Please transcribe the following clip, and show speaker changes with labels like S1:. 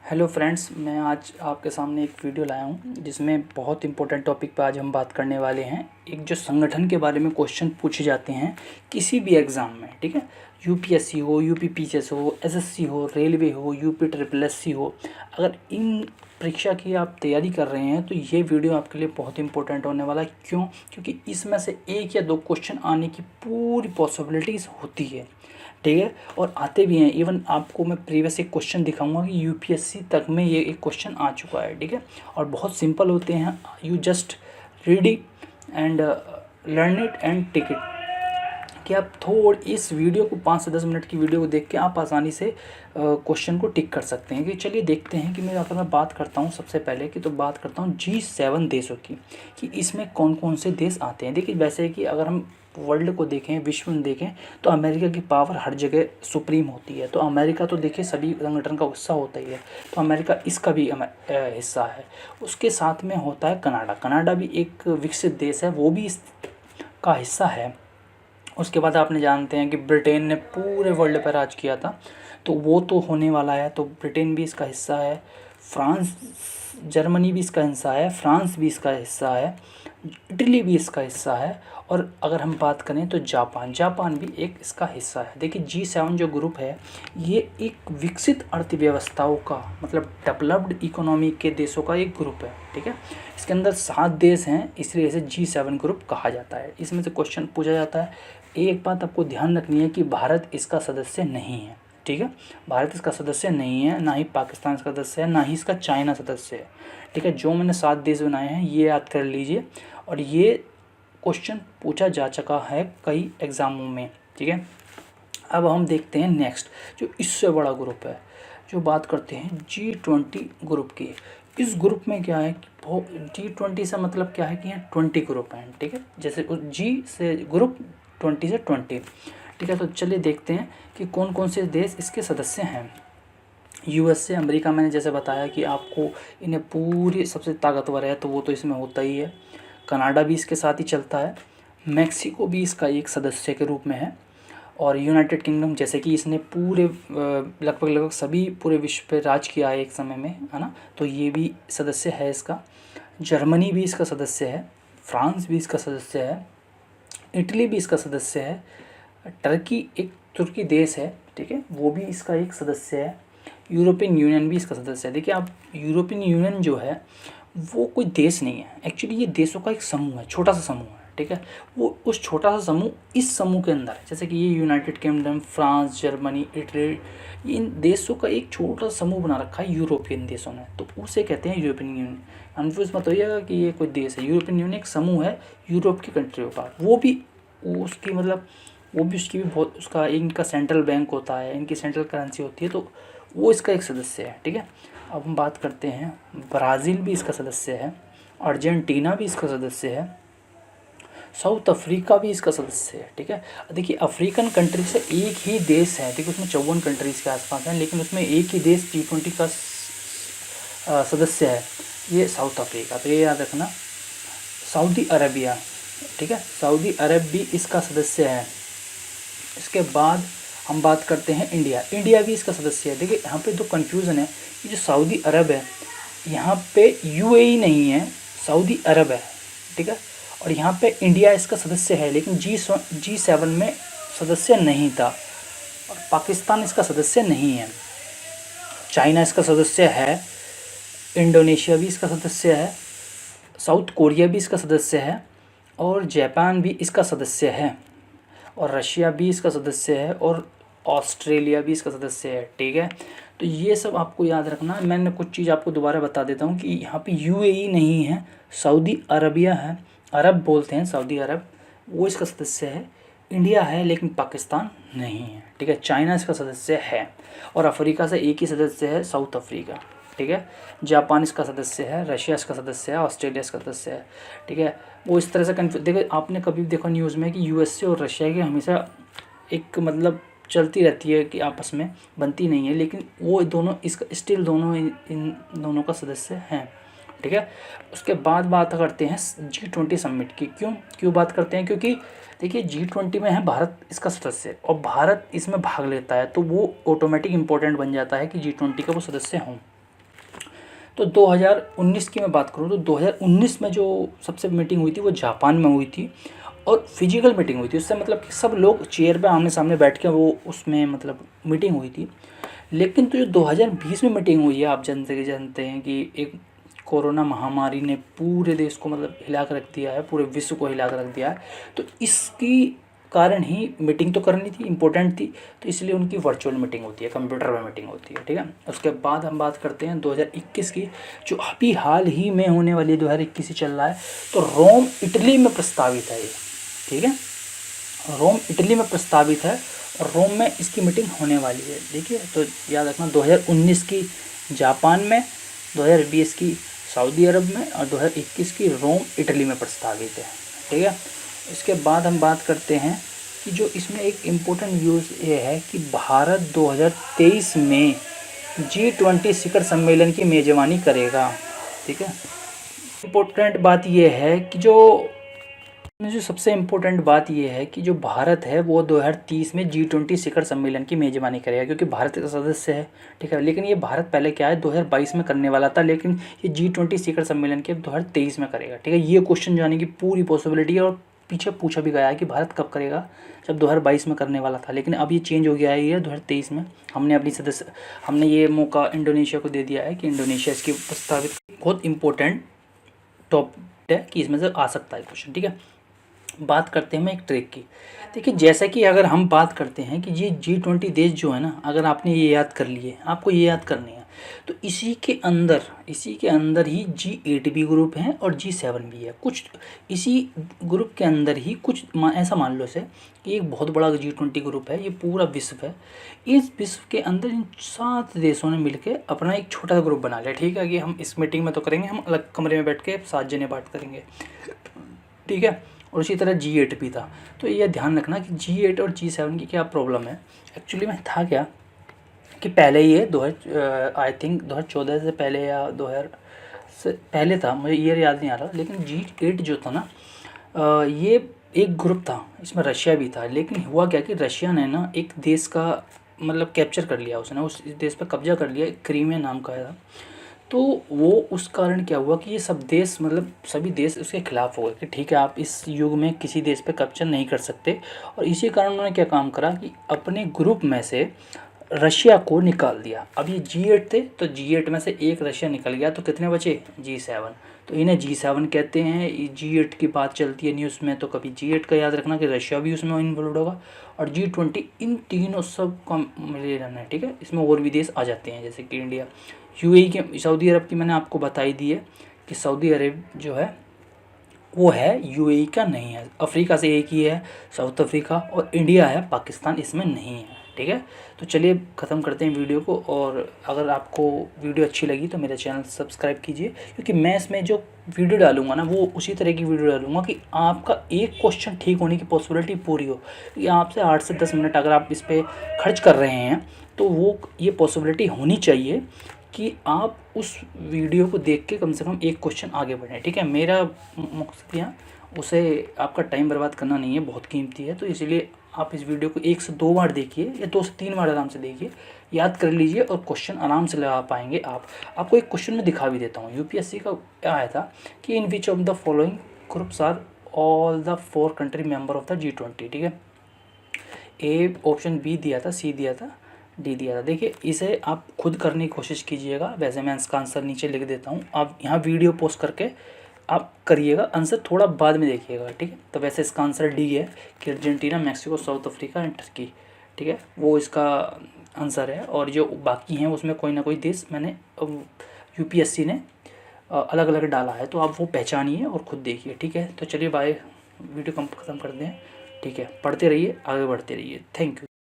S1: Hello friends, मैं आज आपके सामने एक वीडियो लाया हूँ जिसमें बहुत इंपॉर्टेंट टॉपिक पर आज हम बात करने वाले हैं। एक जो संगठन के बारे में क्वेश्चन पूछे जाते हैं किसी भी एग्ज़ाम में, ठीक है। यूपीएससी हो, यूपीपीसीएस हो, एसएससी हो, रेलवे हो, यूपी ट्रिपल एससी हो, अगर इन परीक्षा की आप तैयारी कर रहे हैं तो ये वीडियो आपके लिए बहुत इंपॉर्टेंट होने वाला है। क्यों? क्योंकि इसमें से एक या दो क्वेश्चन आने की पूरी पॉसिबिलिटीज़ होती है, ठीक है, और आते भी हैं। इवन आपको मैं प्रीवियस एक क्वेश्चन दिखाऊंगा कि यूपीएससी तक में ये एक क्वेश्चन आ चुका है, ठीक है। और बहुत सिंपल होते हैं, you just read it and learn it and take it. कि आप थोड़ी इस वीडियो को 5 से 10 मिनट की वीडियो को देख के आप आसानी से क्वेश्चन को टिक कर सकते हैं। कि चलिए देखते हैं कि मैं बात करता हूँ सबसे पहले कि बात करता हूँ G7 देशों की, कि इसमें कौन कौन से देश आते हैं। देखिए, वैसे कि अगर हम वर्ल्ड को देखें, विश्व में देखें, तो अमेरिका की पावर हर जगह सुप्रीम होती है। तो अमेरिका तो देखिए सभी संगठन का हिस्सा होता ही है, तो अमेरिका इसका भी हिस्सा है। उसके साथ में होता है कनाडा। कनाडा भी एक विकसित देश है, वो भी इसका हिस्सा है। उसके बाद आपने जानते हैं कि ब्रिटेन ने पूरे वर्ल्ड पर राज किया था, तो वो तो होने वाला है, तो ब्रिटेन भी इसका हिस्सा है। फ्रांस, जर्मनी भी इसका हिस्सा है, फ्रांस भी इसका हिस्सा है, इटली भी इसका हिस्सा है। और अगर हम बात करें तो जापान भी एक इसका हिस्सा है। देखिए, G7 जो ग्रुप है ये एक विकसित अर्थव्यवस्थाओं का, मतलब डेवलप्ड इकोनॉमी के देशों का एक ग्रुप है, ठीक है। इसके अंदर 7 देश हैं, इसलिए इसे G7 ग्रुप कहा जाता है। इसमें से क्वेश्चन पूछा जाता है। एक बात आपको ध्यान रखनी है कि भारत इसका सदस्य नहीं है, ठीक है। भारत इसका सदस्य नहीं है, ना ही पाकिस्तान इसका सदस्य है, ना ही इसका चाइना सदस्य है, ठीक है। जो मैंने 7 देश बनाए हैं ये याद कर लीजिए, और ये क्वेश्चन पूछा जा चुका है कई एग्ज़ामों में, ठीक है। अब हम देखते हैं नेक्स्ट, जो इससे बड़ा ग्रुप है, जो बात करते हैं G20 ग्रुप की। इस ग्रुप में क्या है कि G20 से मतलब क्या है कि यहाँ 20 ग्रुप हैं, ठीक है। जैसे G से ग्रुप, 20 से 20, ठीक है। तो चलिए देखते हैं कि कौन कौन से देश इसके सदस्य हैं। यूएसए, अमेरिका, मैंने जैसे बताया कि आपको इन्हें पूरी सबसे ताकतवर है, तो वो तो इसमें होता ही है। कनाडा भी इसके साथ ही चलता है। मैक्सिको भी इसका एक सदस्य के रूप में है। और यूनाइटेड किंगडम, जैसे कि इसने पूरे लगभग सभी पूरे विश्व पे राज किया है एक समय में, है ना, तो ये भी सदस्य है इसका। जर्मनी भी इसका सदस्य है, फ्रांस भी इसका सदस्य है, इटली भी इसका सदस्य है, तुर्की देश है, ठीक है, वो भी इसका एक सदस्य है। यूरोपियन यूनियन भी इसका सदस्य है। देखिए आप, यूरोपियन यूनियन जो है वो कोई देश नहीं है, एक्चुअली ये देशों का एक समूह है, छोटा सा समूह है, ठीक है। वो उस छोटा सा समूह इस समूह के अंदर है। जैसे कि ये United Kingdom, France, Germany, Italy, इन देशों का एक छोटा सा समूह बना रखा है यूरोपियन देशों ने, तो उसे कहते हैं यूरोपियन यूनियन। कन्फ्यूज मत होइएगा कि ये कोई देश है। यूरोपियन यूनियन एक समूह है यूरोप की कंट्रियों का। वो भी उसकी मतलब वो भी उसकी भी बहुत, उसका इनका सेंट्रल बैंक होता है, इनकी सेंट्रल करेंसी होती है, तो वो इसका एक सदस्य है, ठीक है। अब हम बात करते हैं, ब्राज़ील भी इसका सदस्य है, अर्जेंटीना भी इसका सदस्य है, साउथ अफ्रीका भी इसका सदस्य है, ठीक है। देखिए, अफ्रीकन कंट्री से एक ही देश है, देखिए उसमें 54 कंट्रीज़ के आसपास हैं, लेकिन उसमें एक ही देश G20 का सदस्य है, ये साउथ अफ्रीका। तो ये याद रखना। सऊदी अरबिया, ठीक है, सऊदी अरब भी इसका सदस्य है। इसके बाद हम बात करते हैं इंडिया। इंडिया भी इसका सदस्य है। देखिए यहाँ पे दो कन्फ्यूज़न है, कि जो सऊदी अरब है यहाँ पे यूएई नहीं है, सऊदी अरब है, ठीक है। और यहाँ पे इंडिया इसका सदस्य है, लेकिन G7 में सदस्य नहीं था। और पाकिस्तान इसका सदस्य नहीं है। चाइना इसका सदस्य है, इंडोनेशिया भी इसका सदस्य है, साउथ कोरिया भी इसका सदस्य है, और जापान भी इसका सदस्य है, और रशिया भी इसका सदस्य है, और ऑस्ट्रेलिया भी इसका सदस्य है, ठीक है। तो ये सब आपको याद रखना। मैंने कुछ चीज़ आपको दोबारा बता देता हूँ कि यहाँ पे यूएई नहीं है, सऊदी अरबिया है, अरब बोलते हैं सऊदी अरब, वो इसका सदस्य है। इंडिया है लेकिन पाकिस्तान नहीं है, ठीक है। चाइना इसका सदस्य है, और अफ्रीका से एक ही सदस्य है, साउथ अफ्रीका, ठीक है। जापान इसका सदस्य है, रशिया इसका सदस्य है, ऑस्ट्रेलिया इसका सदस्य है, ठीक है। वो इस तरह से देखो, आपने कभी देखा न्यूज़ में कि यूएसए और रशिया की हमेशा एक मतलब चलती रहती है कि आपस में बनती नहीं है, लेकिन वो दोनों इसका स्टिल दोनों इन दोनों का सदस्य हैं, ठीक है। उसके बाद बात करते हैं G20 समिट की। क्यों बात करते हैं? क्योंकि देखिए G20 में है भारत इसका सदस्य, और भारत इसमें भाग लेता है, तो वो ऑटोमेटिक इम्पोर्टेंट बन जाता है कि G20 का वो सदस्य हों, तो 2019 की मैं बात करूँ तो 2019 में जो सबसे मीटिंग हुई थी वो जापान में हुई थी और फिजिकल मीटिंग हुई थी। उससे मतलब कि सब लोग चेयर पे आमने सामने बैठ के वो उसमें मतलब मीटिंग हुई थी। लेकिन तो जो 2020 में मीटिंग हुई है, आप जानते हैं कि एक कोरोना महामारी ने पूरे देश को मतलब हिला कर रख दिया है, पूरे विश्व को हिला कर रख दिया है। तो इसकी कारण ही मीटिंग तो करनी थी, इम्पोर्टेंट थी, तो इसलिए उनकी वर्चुअल मीटिंग होती है, कंप्यूटर पर मीटिंग होती है, ठीक है। उसके बाद हम बात करते हैं 2021 की, जो अभी हाल ही में होने वाली 2021 ही चल रहा है। तो रोम इटली में प्रस्तावित है ये, ठीक है, रोम इटली में प्रस्तावित है और रोम में इसकी मीटिंग होने वाली है। देखिए, तो याद रखना 2019 की जापान में, 2020 की सऊदी अरब में और 2021 की रोम इटली में प्रस्तावित है, ठीक है। इसके बाद हम बात करते हैं कि जो इसमें एक इम्पोर्टेंट न्यूज़ ये है कि भारत 2023 में G20 शिखर सम्मेलन की मेज़बानी करेगा, ठीक है। इम्पोर्टेंट बात ये है कि जो सबसे इम्पोर्टेंट बात ये है कि जो भारत है वो 2030 में G20 शिखर सम्मेलन की मेज़बानी करेगा, क्योंकि भारत का सदस्य है, ठीक है। लेकिन ये भारत पहले क्या है 2022 में करने वाला था, लेकिन ये G20 शिखर सम्मेलन के 2023 में करेगा, ठीक है। ये क्वेश्चन जाने की पूरी पॉसिबिलिटी है और पीछे पूछा भी गया है कि भारत कब करेगा, जब 2022 में करने वाला था, लेकिन अब ये चेंज हो गया है, ये 2023 में। हमने ये मौका इंडोनेशिया को दे दिया है कि इंडोनेशिया इसकी प्रस्तावित बहुत इंपॉर्टेंट टॉपिक है कि इसमें से आ सकता है क्वेश्चन, ठीक है। बात करते हैं मैं एक ट्रिक की। देखिए, जैसा कि अगर हम बात करते हैं कि ये G20 देश जो है ना, अगर आपने ये याद कर लिए, आपको ये याद करनी है, तो इसी के अंदर ही G8 भी ग्रुप है और G7 भी है। कुछ इसी ग्रुप के अंदर ही कुछ ऐसा मान लो से कि एक बहुत बड़ा G20 ग्रुप है, ये पूरा विश्व है। इस विश्व के अंदर इन 7 देशों ने मिलकर अपना एक छोटा सा ग्रुप बना लिया, ठीक है, कि हम इस मीटिंग में तो करेंगे, हम अलग कमरे में बैठ के 7 जने बात करेंगे, ठीक है। और इसी तरह G8 भी था। तो ये ध्यान रखना कि G8 और G7 की क्या प्रॉब्लम है। एक्चुअली में था क्या कि पहले ये आई थिंक 2014 से पहले या 2000 से पहले था, मुझे ईयर याद नहीं आ रहा, लेकिन G8 जो था ना, ये एक ग्रुप था, इसमें रशिया भी था। लेकिन हुआ क्या कि रशिया ने ना एक देश का मतलब कैप्चर कर लिया, उसने उस देश पर कब्जा कर लिया, क्रीमिया नाम का था। तो वो उस कारण क्या हुआ कि ये सब देश मतलब सभी देश उसके खिलाफ़ हो गए कि ठीक है, आप इस युग में किसी देश पे कब्जा नहीं कर सकते। और इसी कारण उन्होंने क्या काम करा कि अपने ग्रुप में से रशिया को निकाल दिया। अब ये G8 थे, तो G8 में से एक रशिया निकल गया, तो कितने बचे G7। तो इन्हें G7 कहते हैं। G8 की बात चलती है न्यूज़ में, तो कभी G8 का याद रखना कि रशिया भी उसमें इन्वॉल्व होगा, और G20 इन तीनों सब का मिले रहना है, ठीक है। इसमें और भी देश आ जाते हैं, जैसे कि इंडिया, UAE के, सऊदी अरब की मैंने आपको बताई दी है कि सऊदी अरब जो है वो है UAE का नहीं है। अफ्रीका से एक ही है, साउथ अफ्रीका, और इंडिया है, पाकिस्तान इसमें नहीं है, ठीक है। तो चलिए ख़त्म करते हैं वीडियो को। और अगर आपको वीडियो अच्छी लगी तो मेरा चैनल सब्सक्राइब कीजिए, क्योंकि मैं इसमें जो वीडियो डालूंगा ना वो उसी तरह की वीडियो डालूंगा कि आपका एक क्वेश्चन ठीक होने की पॉसिबिलिटी पूरी हो। कि आपसे 8 से 10 मिनट अगर आप इस पर खर्च कर रहे हैं तो वो ये पॉसिबिलिटी होनी चाहिए कि आप उस वीडियो को देख के कम से कम एक क्वेश्चन आगे बढ़ें, ठीक है। मेरा मकसद यहाँ उसे आपका टाइम बर्बाद करना नहीं है, बहुत कीमती है। तो इसलिए आप इस वीडियो को 1 से 2 बार देखिए या 2 से 3 बार आराम से देखिए, याद कर लीजिए और क्वेश्चन आराम से लगा पाएंगे आप। आपको एक क्वेश्चन में दिखा भी देता हूँ, UPSC का क्या आया था कि in which of the following groups are all the 4 country member of the G20, ठीक है। ए ऑप्शन B दिया था, C दिया था, D दिया था। देखिए, इसे आप खुद करने की कोशिश कीजिएगा, वैसे मैं इसका आंसर नीचे लिख देता हूँ, आप यहाँ वीडियो पॉज करके आप करिएगा, आंसर थोड़ा बाद में देखिएगा, ठीक है। तो वैसे इसका आंसर D है कि Argentina, Mexico, south Africa and Turkey, ठीक है, वो इसका आंसर है। और जो बाकी हैं उसमें कोई ना कोई देश मैंने UPSC ने अलग अलग डाला है, तो आप वो पहचानिए और ख़ुद देखिए, ठीक है। तो चलिए बाय, वीडियो ख़त्म कर दें, ठीक है। पढ़ते रहिए, आगे बढ़ते रहिए, थैंक यू।